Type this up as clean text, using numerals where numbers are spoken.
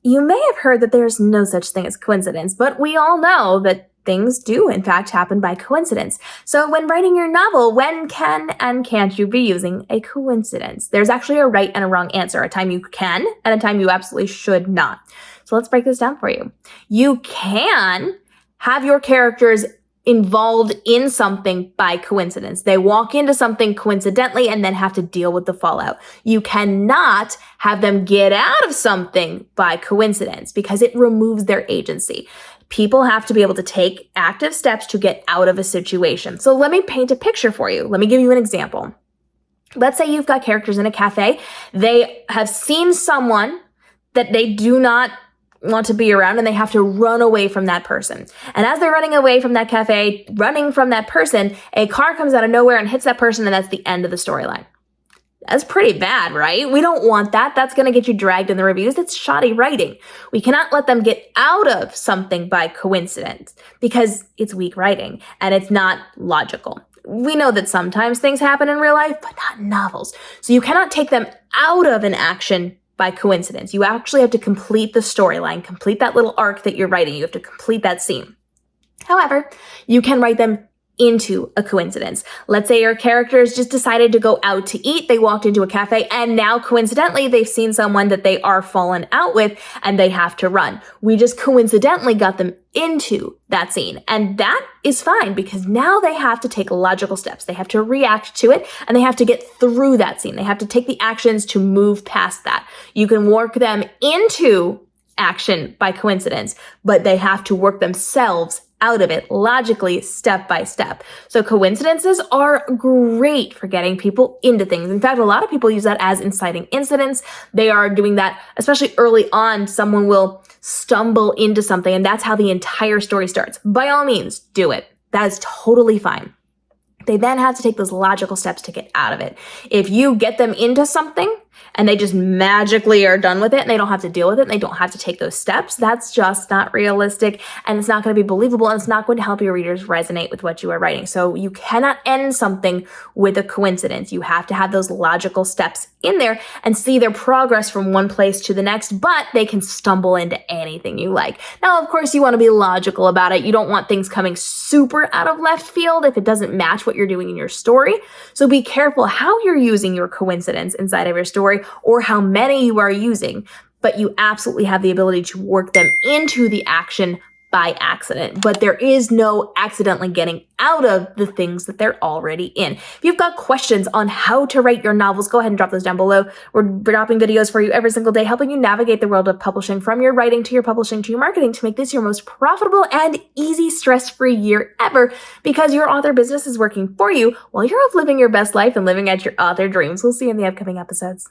You may have heard that there's no such thing as coincidence, but we all know that things do, in fact, happen by coincidence. So when writing your novel, when can and can't you be using a coincidence? There's actually a right and a wrong answer, a time you can and a time you absolutely should not. So let's break this down for you. You can have your characters involved in something by coincidence. They walk into something coincidentally and then have to deal with the fallout. You cannot have them get out of something by coincidence because it removes their agency. People have to be able to take active steps to get out of a situation. So let me paint a picture for you. Let me give you an example. Let's say you've got characters in a cafe. They have seen someone that they do not want to be around and they have to run away from that person. And as they're running away from that cafe, running from that person, a car comes out of nowhere and hits that person, and that's the end of the storyline. That's pretty bad, right? We don't want that. That's going to get you dragged in the reviews. That's shoddy writing. We cannot let them get out of something by coincidence because it's weak writing and it's not logical. We know that sometimes things happen in real life, but not in novels. So you cannot take them out of an action by coincidence. You actually have to complete the storyline, complete that little arc that you're writing. You have to complete that scene. However, you can write them into a coincidence. Let's say your characters just decided to go out to eat. They walked into a cafe and now coincidentally they've seen someone that they are fallen out with and they have to run. We just coincidentally got them into that scene. And that is fine because now they have to take logical steps. They have to react to it and they have to get through that scene. They have to take the actions to move past that. You can work them into action by coincidence, but they have to work themselves out of it logically, step by step. So coincidences are great for getting people into things. In fact, a lot of people use that as inciting incidents. They are doing that, especially early on. Someone will stumble into something and that's how the entire story starts. By all means, do it. That is totally fine. They then have to take those logical steps to get out of it. If you get them into something and they just magically are done with it and they don't have to deal with it and they don't have to take those steps, that's just not realistic and it's not going to be believable and it's not going to help your readers resonate with what you are writing. So you cannot end something with a coincidence. You have to have those logical steps in there and see their progress from one place to the next, but they can stumble into anything you like. Now, of course, you want to be logical about it. You don't want things coming super out of left field if it doesn't match what you're doing in your story. So be careful how you're using your coincidence inside of your story or how many you are using, but you absolutely have the ability to work them into the action by accident. But there is no accidentally getting out of the things that they're already in. If you've got questions on how to write your novels, go ahead and drop those down below. We're dropping videos for you every single day, helping you navigate the world of publishing from your writing to your publishing to your marketing to make this your most profitable and easy stress-free year ever because your author business is working for you while you're off living your best life and living out your author dreams. We'll see you in the upcoming episodes.